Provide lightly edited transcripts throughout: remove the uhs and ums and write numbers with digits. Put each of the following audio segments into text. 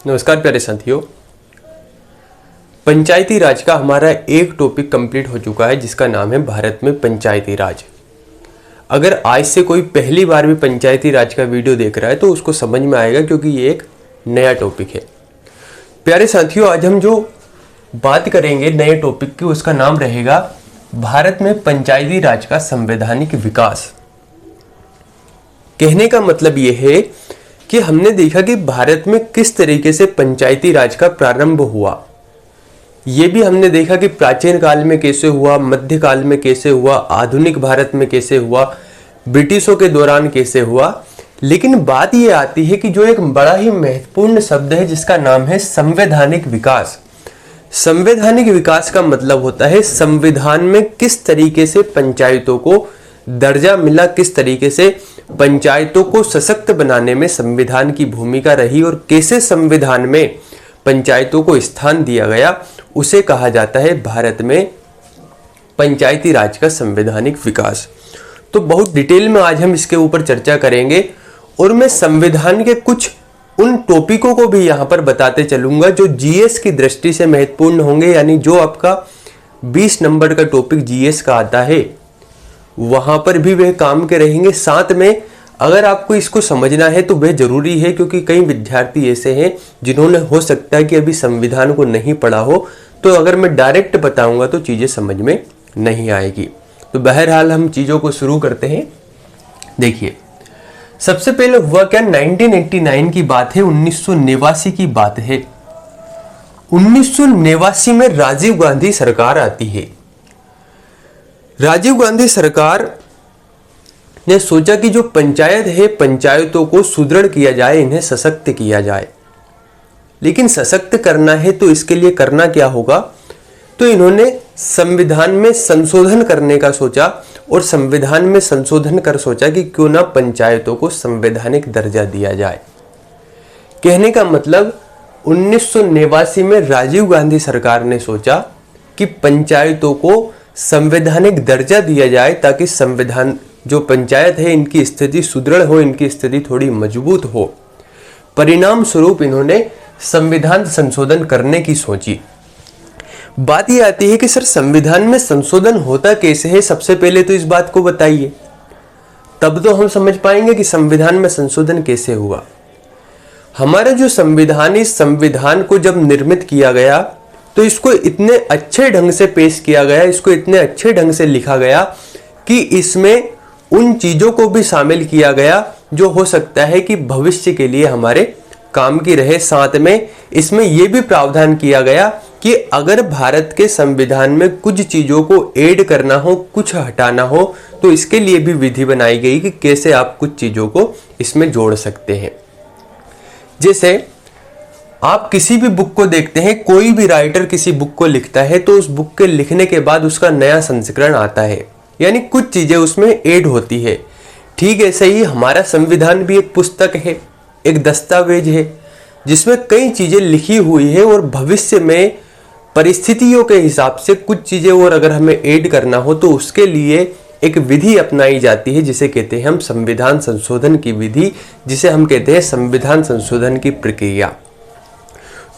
नमस्कार प्यारे साथियों, पंचायती राज का हमारा एक टॉपिक कंप्लीट हो चुका है जिसका नाम है भारत में पंचायती राज। अगर आज से कोई पहली बार भी पंचायती राज का वीडियो देख रहा है तो उसको समझ में आएगा क्योंकि ये एक नया टॉपिक है। प्यारे साथियों, आज हम जो बात करेंगे नए टॉपिक की उसका नाम रहेगा भारत में पंचायती राज का संवैधानिक विकास। कहने का मतलब ये है कि हमने देखा कि भारत में किस तरीके से पंचायती राज का प्रारंभ हुआ। ये भी हमने देखा कि प्राचीन काल में कैसे हुआ, मध्यकाल में कैसे हुआ, आधुनिक भारत में कैसे हुआ, ब्रिटिशों के दौरान कैसे हुआ। लेकिन बात ये आती है कि जो एक बड़ा ही महत्वपूर्ण शब्द है जिसका नाम है संवैधानिक विकास। संवैधानिक विकास का मतलब होता है संविधान में किस तरीके से पंचायतों को दर्जा मिला, किस तरीके से पंचायतों को सशक्त बनाने में संविधान की भूमिका रही और कैसे संविधान में पंचायतों को स्थान दिया गया, उसे कहा जाता है भारत में पंचायती राज का संवैधानिक विकास। तो बहुत डिटेल में आज हम इसके ऊपर चर्चा करेंगे और मैं संविधान के कुछ उन टॉपिकों को भी यहाँ पर बताते चलूंगा जो जीएस की दृष्टि से महत्वपूर्ण होंगे। यानी जो आपका 20 नंबर का टॉपिक जीएस का आता है वहां पर भी वह काम के रहेंगे। साथ में अगर आपको इसको समझना है तो वह जरूरी है, क्योंकि कई विद्यार्थी ऐसे हैं जिन्होंने हो सकता है कि अभी संविधान को नहीं पढ़ा हो, तो अगर मैं डायरेक्ट बताऊंगा तो चीजें समझ में नहीं आएगी। तो बहरहाल हम चीजों को शुरू करते हैं। देखिए, सबसे पहले हुआ क्या, 1989 की बात है, 1989 की बात है। 1989 में राजीव गांधी सरकार आती है। राजीव गांधी सरकार ने सोचा कि जो पंचायत है, पंचायतों को सुदृढ़ किया जाए, इन्हें सशक्त किया जाए। लेकिन सशक्त करना है तो इसके लिए करना क्या होगा, तो इन्होंने संविधान में संशोधन करने का सोचा और संविधान में संशोधन कर सोचा कि क्यों ना पंचायतों को संवैधानिक दर्जा दिया जाए। कहने का मतलब 1989 में राजीव गांधी सरकार ने सोचा कि पंचायतों को संवैधानिक दर्जा दिया जाए ताकि संविधान जो पंचायत है इनकी स्थिति सुदृढ़ हो, इनकी स्थिति थोड़ी मजबूत हो। परिणाम स्वरूप इन्होंने संविधान संशोधन करने की सोची। बात यह आती है कि सर संविधान में संशोधन होता कैसे है, सबसे पहले तो इस बात को बताइए, तब तो हम समझ पाएंगे कि संविधान में संशोधन कैसे हुआ। हमारा जो संविधान, इस संविधान को जब निर्मित किया गया तो इसको इतने अच्छे ढंग से पेश किया गया, इसको इतने अच्छे ढंग से लिखा गया कि इसमें उन चीजों को भी शामिल किया गया जो हो सकता है कि भविष्य के लिए हमारे काम की रहे। साथ में इसमें यह भी प्रावधान किया गया कि अगर भारत के संविधान में कुछ चीजों को ऐड करना हो, कुछ हटाना हो, तो इसके लिए भी विधि बनाई गई कि कैसे आप कुछ चीजों को इसमें जोड़ सकते हैं। जैसे आप किसी भी बुक को देखते हैं, कोई भी राइटर किसी बुक को लिखता है तो उस बुक के लिखने के बाद उसका नया संस्करण आता है, यानी कुछ चीजें उसमें ऐड होती है। ठीक ऐसे ही हमारा संविधान भी एक पुस्तक है, एक दस्तावेज है जिसमें कई चीजें लिखी हुई है और भविष्य में परिस्थितियों के हिसाब से कुछ चीजें और अगर हमें ऐड करना हो तो उसके लिए एक विधि अपनाई जाती है जिसे कहते हैं हम संविधान संशोधन की विधि, जिसे हम कहते हैं संविधान संशोधन की प्रक्रिया।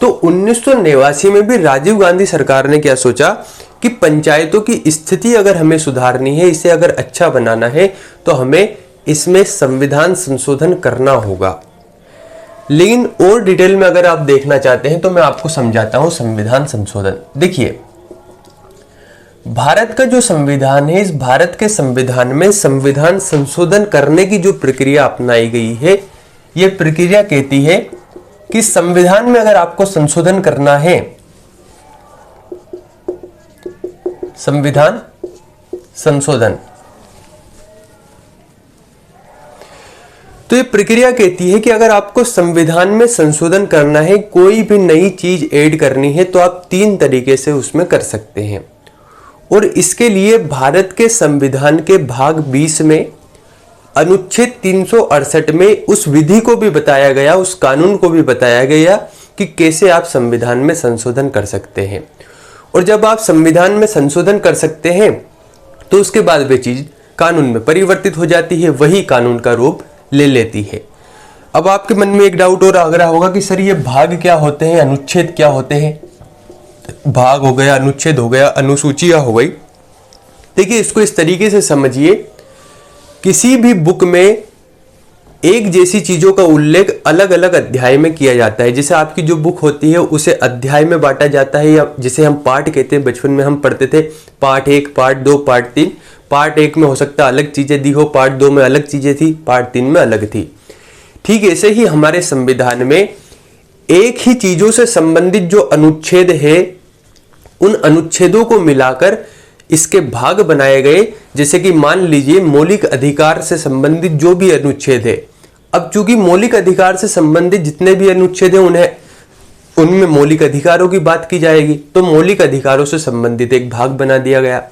तो 1989 में भी राजीव गांधी सरकार ने क्या सोचा कि पंचायतों की स्थिति अगर हमें सुधारनी है, इसे अगर अच्छा बनाना है, तो हमें इसमें संविधान संशोधन करना होगा। लेकिन और डिटेल में अगर आप देखना चाहते हैं तो मैं आपको समझाता हूं संविधान संशोधन। देखिए, भारत का जो संविधान है, इस भारत के संविधान में संविधान संशोधन करने की जो प्रक्रिया अपनाई गई है, यह प्रक्रिया कहती है कि संविधान में अगर आपको संशोधन करना है, संविधान संशोधन, तो ये प्रक्रिया कहती है कि अगर आपको संविधान में संशोधन करना है, कोई भी नई चीज ऐड करनी है, तो आप 3 तरीके से उसमें कर सकते हैं। और इसके लिए भारत के संविधान के भाग 20 में अनुच्छेद 368 में उस विधि को भी बताया गया, उस कानून को भी बताया गया कि कैसे आप संविधान में संशोधन कर सकते हैं। और जब आप संविधान में संशोधन कर सकते हैं तो उसके बाद वे चीज कानून में परिवर्तित हो जाती है, वही कानून का रूप ले लेती है। अब आपके मन में एक डाउट और आ रहा होगा कि सर ये भाग क्या होते हैं, अनुच्छेद क्या होते हैं। भाग हो गया, अनुच्छेद हो गया, अनुसूचियां हो गई। देखिए इसको इस तरीके से समझिए, किसी भी बुक में एक जैसी चीजों का उल्लेख अलग अलग अध्याय में किया जाता है। जैसे आपकी जो बुक होती है उसे अध्याय में बांटा जाता है, या जिसे हम पाठ कहते हैं। बचपन में हम पढ़ते थे पार्ट 1, पार्ट 2, पार्ट 3। पार्ट 1 में हो सकता है अलग चीजें दी हो, पार्ट 2 में अलग चीजें थी, पार्ट 3 में अलग थी। ठीक ऐसे ही हमारे संविधान में एक ही चीजों से संबंधित जो अनुच्छेद है, उन अनुच्छेदों को मिलाकर इसके भाग बनाए गए। जैसे कि मान लीजिए मौलिक अधिकार से संबंधित जो भी अनुच्छेद है, अब चूंकि मौलिक अधिकार से संबंधित जितने भी अनुच्छेद हैं उनमें मौलिक अधिकारों की बात की जाएगी, तो मौलिक अधिकारों से संबंधित एक भाग बना दिया गया।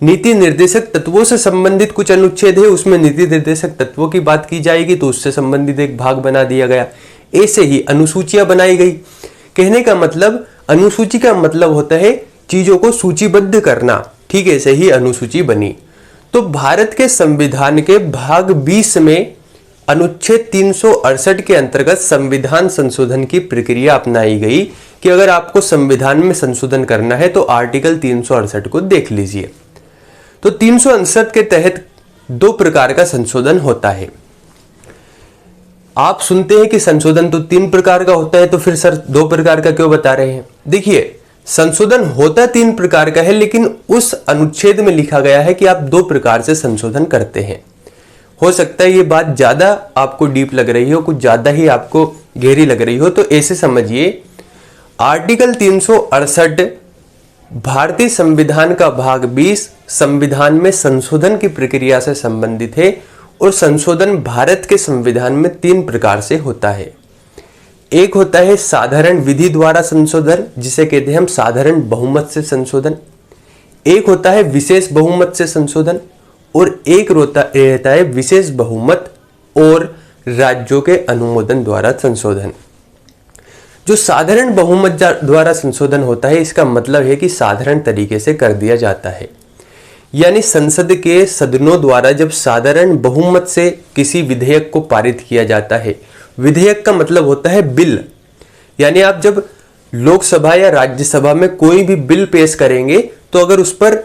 नीति निर्देशक तत्वों से संबंधित कुछ अनुच्छेद है, उसमें नीति निर्देशक तत्वों की बात की जाएगी, तो उससे संबंधित एक भाग बना दिया गया। ऐसे ही अनुसूचियां बनाई गई। कहने का मतलब, अनुसूची का मतलब होता है चीजों को सूचीबद्ध करना। ठीक ऐसे ही अनुसूची बनी। तो भारत के संविधान के भाग 20 में अनुच्छेद 368 के अंतर्गत संविधान संशोधन की प्रक्रिया अपनाई गई कि अगर आपको संविधान में संशोधन करना है तो आर्टिकल 368 को देख लीजिए। तो 368 के तहत 2 प्रकार का संशोधन होता है। आप सुनते हैं कि संशोधन तो 3 प्रकार का होता है, तो फिर सर 2 प्रकार का क्यों बता रहे हैं। देखिए संशोधन होता 3 प्रकार का है, लेकिन उस अनुच्छेद में लिखा गया है कि आप 2 प्रकार से संशोधन करते हैं। हो सकता है ये बात ज्यादा आपको डीप लग रही हो, कुछ ज्यादा ही आपको गहरी लग रही हो, तो ऐसे समझिए आर्टिकल 368 भारतीय संविधान का भाग 20 संविधान में संशोधन की प्रक्रिया से संबंधित है। और संशोधन भारत के संविधान में 3 प्रकार से होता है। एक होता है साधारण विधि द्वारा संशोधन, जिसे कहते हैं हम साधारण बहुमत से संशोधन। एक होता है विशेष बहुमत से संशोधन, और एक रहता है विशेष बहुमत और राज्यों के अनुमोदन द्वारा संशोधन। जो साधारण बहुमत द्वारा संशोधन होता है, इसका मतलब है कि साधारण तरीके से कर दिया जाता है। यानी संसद के सदनों द्वारा जब साधारण बहुमत से किसी विधेयक को पारित किया जाता है, विधेयक का मतलब होता है बिल, यानी आप जब लोकसभा या राज्यसभा में कोई भी बिल पेश करेंगे तो अगर उस पर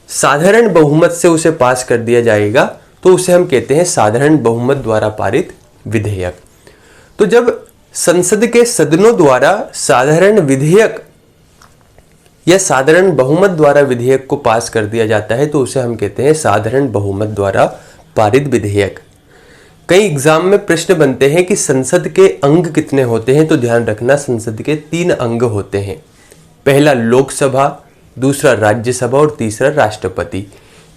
साधारण बहुमत से उसे पास कर दिया जाएगा तो उसे हम कहते हैं साधारण बहुमत द्वारा पारित विधेयक। तो जब संसद के सदनों द्वारा साधारण विधेयक या साधारण बहुमत द्वारा विधेयक को पास कर दिया जाता है तो उसे हम कहते हैं साधारण बहुमत द्वारा पारित विधेयक। कई एग्जाम में प्रश्न बनते हैं कि संसद के अंग कितने होते हैं, तो ध्यान रखना संसद के 3 अंग होते हैं। पहला लोकसभा, दूसरा राज्यसभा और तीसरा राष्ट्रपति।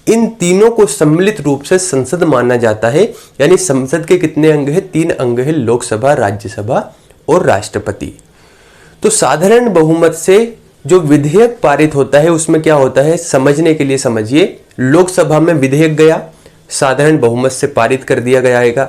इन तीनों को सम्मिलित रूप से संसद माना जाता है। यानी संसद के कितने अंग हैं? 3 अंग हैं, लोकसभा, राज्यसभा और राष्ट्रपति। तो साधारण बहुमत से जो विधेयक पारित होता है उसमें क्या होता है, समझने के लिए समझिए। लोकसभा में विधेयक गया, साधारण बहुमत से पारित कर दिया जाएगा,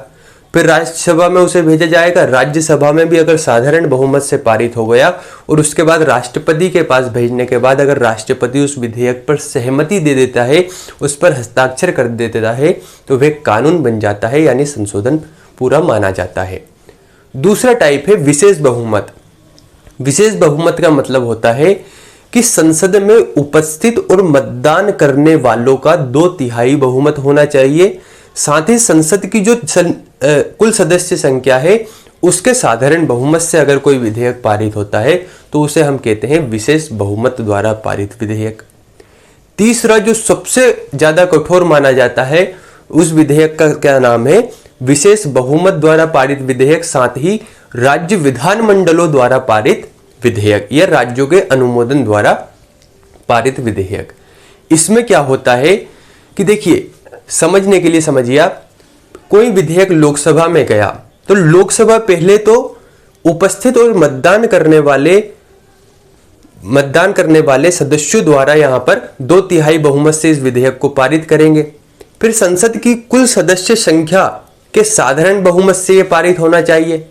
फिर राज्यसभा में उसे भेजा जाएगा, राज्यसभा में भी अगर साधारण बहुमत से पारित हो गया और उसके बाद राष्ट्रपति के पास भेजने के बाद अगर राष्ट्रपति उस विधेयक पर सहमति दे देता है, उस पर हस्ताक्षर कर देता है, तो वह कानून बन जाता है, यानी संशोधन पूरा माना जाता है। दूसरा टाइप है विशेष बहुमत। विशेष बहुमत का मतलब होता है कि संसद में उपस्थित और मतदान करने वालों का 2/3 बहुमत होना चाहिए। साथ ही संसद की जो कुल सदस्य संख्या है उसके साधारण बहुमत से अगर कोई विधेयक पारित होता है तो उसे हम कहते हैं विशेष बहुमत द्वारा पारित विधेयक। तीसरा जो सबसे ज्यादा कठोर माना जाता है उस विधेयक का क्या नाम है, विशेष बहुमत द्वारा पारित विधेयक, साथ ही राज्य विधानमंडलों द्वारा पारित विधेयक या राज्यों के अनुमोदन द्वारा पारित विधेयक। इसमें क्या होता है कि देखिए, समझने के लिए समझिए आप, कोई विधेयक लोकसभा में गया तो लोकसभा पहले तो उपस्थित और मतदान करने वाले सदस्यों द्वारा यहां पर 2/3 बहुमत से इस विधेयक को पारित करेंगे। फिर संसद की कुल सदस्य संख्या के साधारण बहुमत से यह पारित होना चाहिए।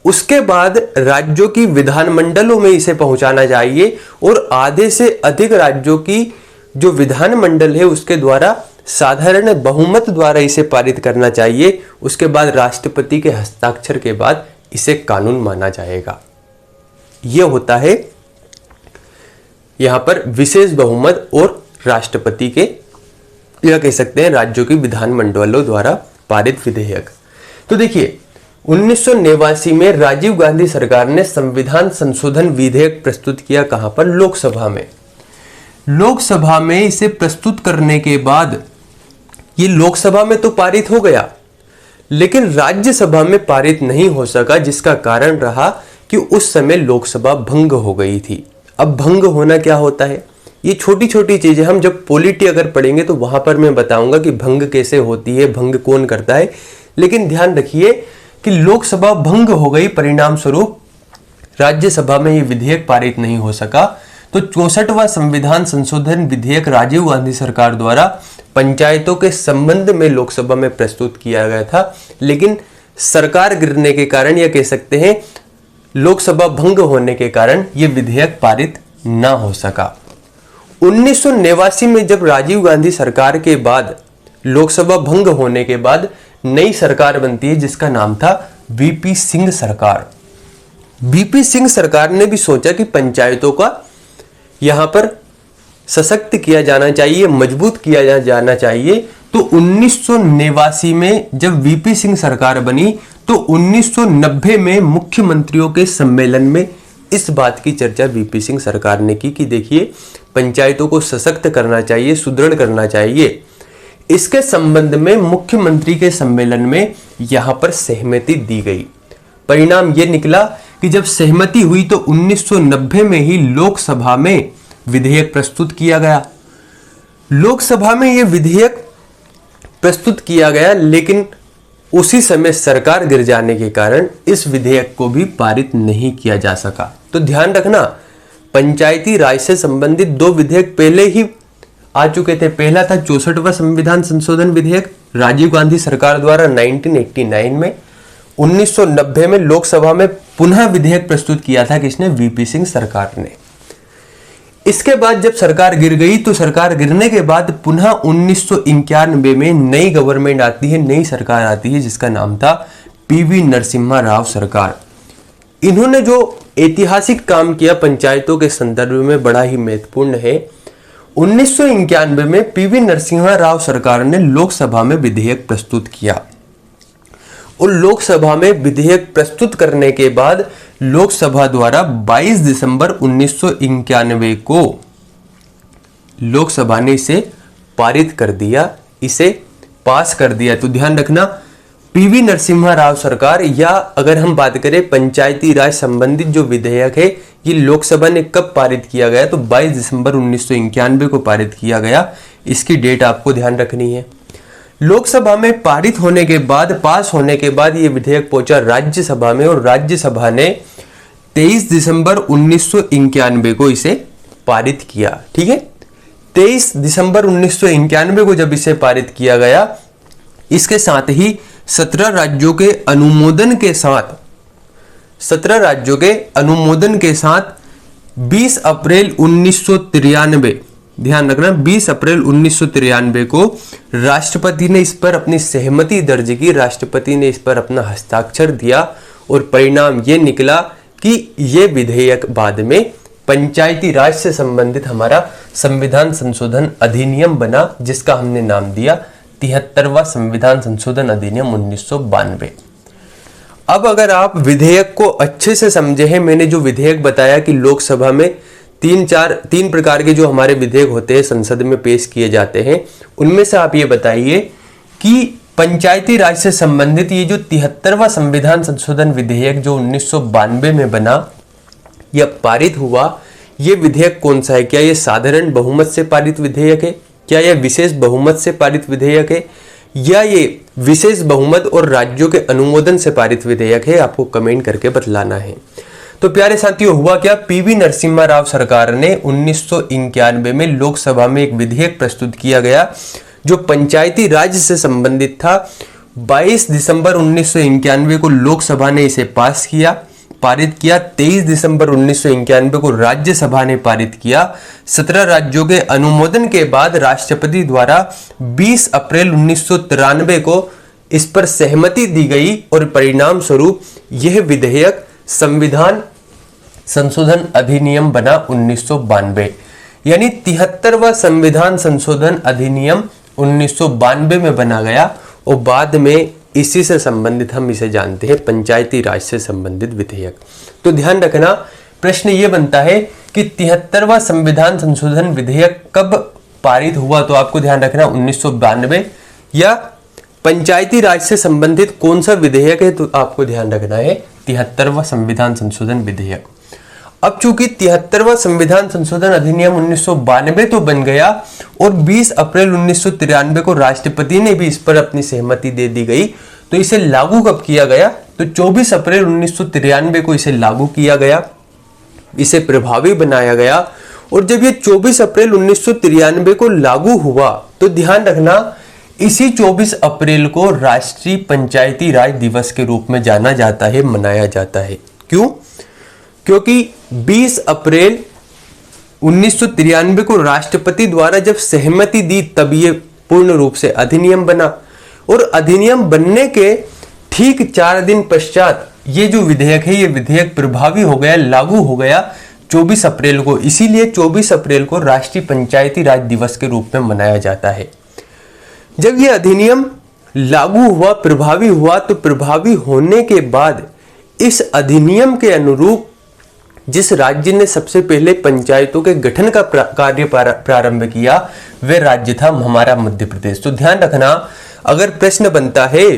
उसके बाद राज्यों की विधानमंडलों में इसे पहुंचाना चाहिए और आधे से अधिक राज्यों की जो विधानमंडल है उसके द्वारा साधारण बहुमत द्वारा इसे पारित करना चाहिए। उसके बाद राष्ट्रपति के हस्ताक्षर के बाद इसे कानून माना जाएगा। यह होता है यहां पर विशेष बहुमत और राष्ट्रपति के, या कह सकते हैं राज्यों की विधानमंडलों द्वारा पारित विधेयक। तो देखिए 1989 में राजीव गांधी सरकार ने संविधान संशोधन विधेयक प्रस्तुत किया। कहां पर? लोकसभा में। लोकसभा में इसे प्रस्तुत करने के बाद ये लोकसभा में तो पारित हो गया, लेकिन राज्यसभा में पारित नहीं हो सका, जिसका कारण रहा कि उस समय लोकसभा भंग हो गई थी। अब भंग होना क्या होता है? ये छोटी छोटी चीजें हम जब पॉलिटी अगर पढ़ेंगे तो वहां पर मैं बताऊंगा कि भंग कैसे होती है, भंग कौन करता है। लेकिन ध्यान रखिए कि लोकसभा भंग हो गई, परिणाम स्वरूप राज्यसभा में ये विधेयक पारित नहीं हो सका। तो 64वां संविधान संशोधन विधेयक राजीव गांधी सरकार द्वारा पंचायतों के संबंध में लोकसभा में प्रस्तुत किया गया था, लेकिन सरकार गिरने के कारण, या कह सकते हैं लोकसभा भंग होने के कारण, यह विधेयक पारित ना हो सका। 1989 में जब राजीव गांधी सरकार के बाद लोकसभा भंग होने के बाद नई सरकार बनती है, जिसका नाम था वीपी सिंह सरकार। वीपी सिंह सरकार ने भी सोचा कि पंचायतों का यहां पर सशक्त किया जाना चाहिए, मजबूत किया जाना चाहिए। तो 1989 में जब वीपी सिंह सरकार बनी तो 1990 में मुख्यमंत्रियों के सम्मेलन में इस बात की चर्चा वीपी सिंह सरकार ने की कि देखिए पंचायतों को सशक्त करना चाहिए, सुदृढ़ करना चाहिए। इसके संबंध में मुख्यमंत्री के सम्मेलन में यहां पर सहमति दी गई। परिणाम यह निकला कि जब सहमति हुई तो 1990 में ही लोकसभा में विधेयक प्रस्तुत किया गया। लोकसभा में यह विधेयक प्रस्तुत किया गया, लेकिन उसी समय सरकार गिर जाने के कारण इस विधेयक को भी पारित नहीं किया जा सका। तो ध्यान रखना, पंचायती राज से संबंधित दो विधेयक पहले ही आ चुके थे। पहला था 64वां संविधान संशोधन विधेयक राजीव गांधी सरकार द्वारा 1989 में। 1990 में लोकसभा में पुनः विधेयक प्रस्तुत किया था किसने? वीपी सिंह सरकार ने। इसके बाद जब सरकार गिर गई तो सरकार गिरने के बाद पुनः 1991 में नई गवर्नमेंट आती है, नई सरकार आती है, जिसका नाम था पीवी नरसिम्हा राव सरकार। इन्होंने जो ऐतिहासिक काम किया पंचायतों के संदर्भ में बड़ा ही महत्वपूर्ण है। 1991 में पीवी नरसिम्हा राव सरकार ने लोकसभा में विधेयक प्रस्तुत किया और लोकसभा में विधेयक प्रस्तुत करने के बाद लोकसभा द्वारा 22 दिसंबर 1991 को लोकसभा ने इसे पारित कर दिया, इसे पास कर दिया। तो ध्यान रखना, पीवी नरसिम्हा राव सरकार, या अगर हम बात करें पंचायती राज संबंधित जो विधेयक है, ये लोकसभा ने कब पारित किया गया? तो 22 दिसंबर 1991 को पारित किया गया। इसकी डेट आपको ध्यान रखनी है। लोकसभा में पारित होने के बाद, पास होने के बाद ये विधेयक पहुंचा राज्यसभा में और राज्यसभा ने 23 दिसंबर 1991 को इसे पारित किया। ठीक है, 23 दिसंबर 1991 को जब इसे पारित किया गया, इसके साथ ही 17 राज्यों के अनुमोदन के साथ 20 अप्रैल 1993, ध्यान रखना 20 अप्रैल 1993 को राष्ट्रपति ने इस पर अपनी सहमति दर्ज की, राष्ट्रपति ने इस पर अपना हस्ताक्षर दिया और परिणाम ये निकला कि ये विधेयक बाद में पंचायती राज से संबंधित हमारा संविधान संशोधन अधिनियम बना, जिसका हमने नाम दिया 73वां संविधान संशोधन अधिनियम 1992। अब अगर आप विधेयक को अच्छे से समझे हैं, मैंने जो विधेयक बताया कि लोकसभा में तीन प्रकार के जो हमारे विधेयक होते हैं संसद में पेश किए जाते हैं, उनमें से आप ये बताइए कि पंचायती राज से संबंधित ये जो 73वां संविधान संशोधन विधेयक जो 1992 में बना या पारित हुआ, ये विधेयक कौन सा है? क्या ये साधारण बहुमत से पारित विधेयक है? क्या यह विशेष बहुमत से पारित विधेयक है? या ये विशेष बहुमत और राज्यों के अनुमोदन से पारित विधेयक है? आपको कमेंट करके बतलाना है। तो प्यारे साथियों, हुआ क्या? पीवी नरसिम्हा राव सरकार ने 1991 में लोकसभा में एक विधेयक प्रस्तुत किया गया जो पंचायती राज से संबंधित था। 22 दिसंबर 1991 को लोकसभा ने इसे पास किया। पारित किया। 23 दिसंबर 1991 को राज्यसभा ने पारित किया। 17 राज्यों के अनुमोदन के बाद राष्ट्रपति द्वारा 20 अप्रैल 1993 को इस पर सहमति दी गई और परिणाम स्वरूप यह विधेयक संविधान संशोधन अधिनियम बना 1992। यानी 73वां संविधान संशोधन अधिनियम 1992 में बना गया और बाद में इसी से संबंधित हम इसे जानते हैं पंचायती राज से संबंधित विधेयक। तो ध्यान रखना, प्रश्न ये बनता है कि 73वां संविधान संशोधन विधेयक कब पारित हुआ, तो आपको ध्यान रखना 1992, या पंचायती राज से संबंधित कौन सा विधेयक है, तो आपको ध्यान रखना है 73वां संविधान संशोधन विधेयक। अब चूंकि 73वां संविधान संशोधन अधिनियम 1992 तो बन गया और 20 अप्रैल 1993 को राष्ट्रपति ने भी इस पर अपनी सहमति दे दी गई, तो इसे लागू कब किया गया, तो 24 अप्रैल 1993 को इसे लागू किया गया, इसे प्रभावी बनाया गया। और जब ये 24 अप्रैल 1993 को लागू हुआ तो ध्यान रखना इसी 24 अप्रैल को राष्ट्रीय पंचायती राज दिवस के रूप में जाना जाता है, मनाया जाता है। क्यों? क्योंकि 20 अप्रैल 1993 को राष्ट्रपति द्वारा जब सहमति दी तब ये पूर्ण रूप से अधिनियम बना, और अधिनियम बनने के ठीक 4 दिन पश्चात ये जो विधेयक है ये विधेयक प्रभावी हो गया, लागू हो गया 24 अप्रैल को। इसीलिए 24 अप्रैल को राष्ट्रीय पंचायती राज दिवस के रूप में मनाया जाता है। जब ये अधिनियम लागू हुआ, प्रभावी हुआ, तो प्रभावी होने के बाद इस अधिनियम के अनुरूप जिस राज्य ने सबसे पहले पंचायतों के गठन का कार्य प्रारंभ किया वह राज्य था हमारा मध्य प्रदेश। तो ध्यान रखना, अगर प्रश्न बनता है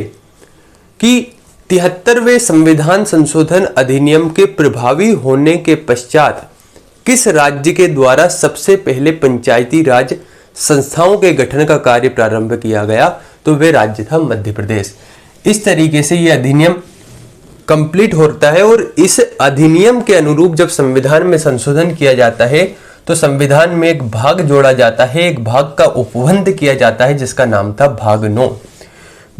कि 73वें संविधान संशोधन अधिनियम के प्रभावी होने के पश्चात किस राज्य के द्वारा सबसे पहले पंचायती राज संस्थाओं के गठन का कार्य प्रारंभ किया गया, तो वह राज्य था मध्य प्रदेश। इस तरीके से यह अधिनियम कंप्लीट होता है और इस अधिनियम के अनुरूप जब संविधान में संशोधन किया जाता है तो संविधान में एक भाग जोड़ा जाता है, एक भाग का उपबंध किया जाता है जिसका नाम था भाग 9।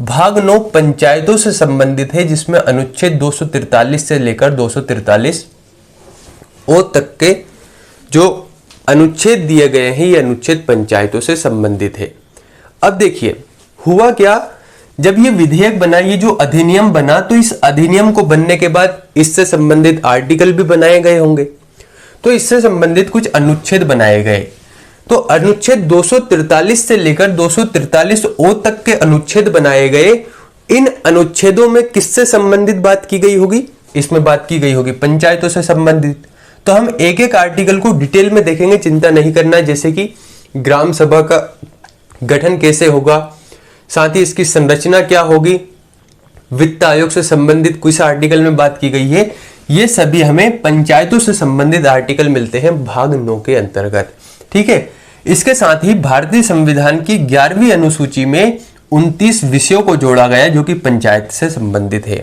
भाग 9 पंचायतों से संबंधित है, जिसमें अनुच्छेद 243 से लेकर 243 ओ तक के जो अनुच्छेद दिए गए हैं ये अनुच्छेद पंचायतों से संबंधित है। अब देखिए हुआ क्या, जब ये विधेयक बना, ये जो अधिनियम बना, तो इस अधिनियम को बनने के बाद इससे संबंधित आर्टिकल भी बनाए गए होंगे, तो इससे संबंधित कुछ अनुच्छेद बनाए गए। तो अनुच्छेद 243 से लेकर 243 ओ तक के अनुच्छेद बनाए गए। इन अनुच्छेदों में किससे संबंधित बात की गई होगी, इसमें बात की गई होगी पंचायतों से संबंधित। तो हम एक एक आर्टिकल को डिटेल में देखेंगे, चिंता नहीं करना, जैसे कि ग्राम सभा का गठन कैसे होगा, साथ ही इसकी संरचना क्या होगी, वित्त आयोग से संबंधित कुछ आर्टिकल में बात की गई है। ये सभी हमें पंचायतों से संबंधित आर्टिकल मिलते हैं भाग 9 के अंतर्गत। ठीक है, इसके साथ ही भारतीय संविधान की 11वीं अनुसूची में 29 विषयों को जोड़ा गया जो कि पंचायत से संबंधित है।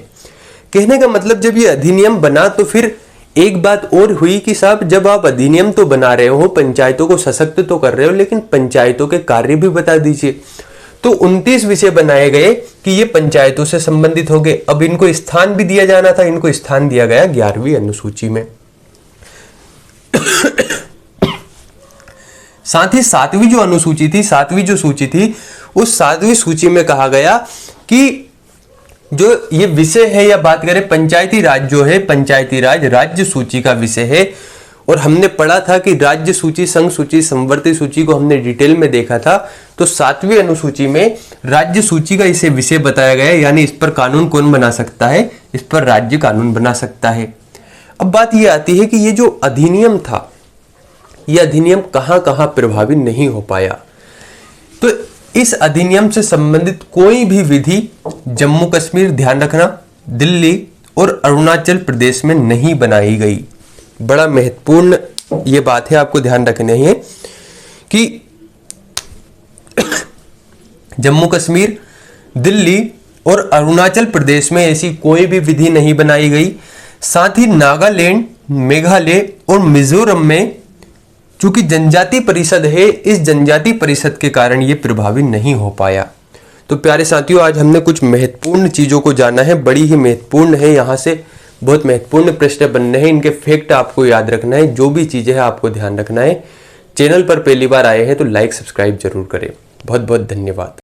कहने का मतलब जब ये अधिनियम बना तो फिर एक बात और हुई कि साहब जब आप अधिनियम तो बना रहे हो, पंचायतों को सशक्त तो कर रहे हो, लेकिन पंचायतों के कार्य भी बता दीजिए। तो 29 विषय बनाए गए कि ये पंचायतों से संबंधित हो गए। अब इनको स्थान भी दिया जाना था, इनको स्थान दिया गया 11वीं अनुसूची में। साथ ही 7वीं जो अनुसूची थी, 7वीं जो सूची थी, उस 7वीं सूची में कहा गया कि जो ये विषय है, या बात करें पंचायती राज जो है, पंचायती राज राज्य सूची का विषय है। और हमने पढ़ा था कि राज्य सूची, संघ सूची, संवर्ती सूची को हमने डिटेल में देखा था। तो 7वीं अनुसूची में राज्य सूची का इसे विषय बताया गया, यानी इस पर कानून कौन बना सकता है, इस पर राज्य कानून बना सकता है। अब बात यह आती है कि ये जो अधिनियम था, यह अधिनियम कहां कहां प्रभावी नहीं हो पाया। तो इस अधिनियम से संबंधित कोई भी विधि जम्मू कश्मीर, ध्यान रखना, दिल्ली और अरुणाचल प्रदेश में नहीं बनाई गई। बड़ा महत्वपूर्ण ये बात है, आपको ध्यान रखनी है कि जम्मू कश्मीर, दिल्ली और अरुणाचल प्रदेश में ऐसी कोई भी विधि नहीं बनाई गई। साथ ही नागालैंड, मेघालय और मिजोरम में चूंकि जनजाति परिषद है, इस जनजाति परिषद के कारण ये प्रभावी नहीं हो पाया। तो प्यारे साथियों, आज हमने कुछ महत्वपूर्ण चीजों को जाना है, बड़ी ही महत्वपूर्ण है, यहां से बहुत महत्वपूर्ण प्रश्न बनने हैं, इनके फैक्ट आपको याद रखना है, जो भी चीज़ें हैं आपको ध्यान रखना है। चैनल पर पहली बार आए हैं तो लाइक सब्सक्राइब जरूर करें। बहुत बहुत धन्यवाद।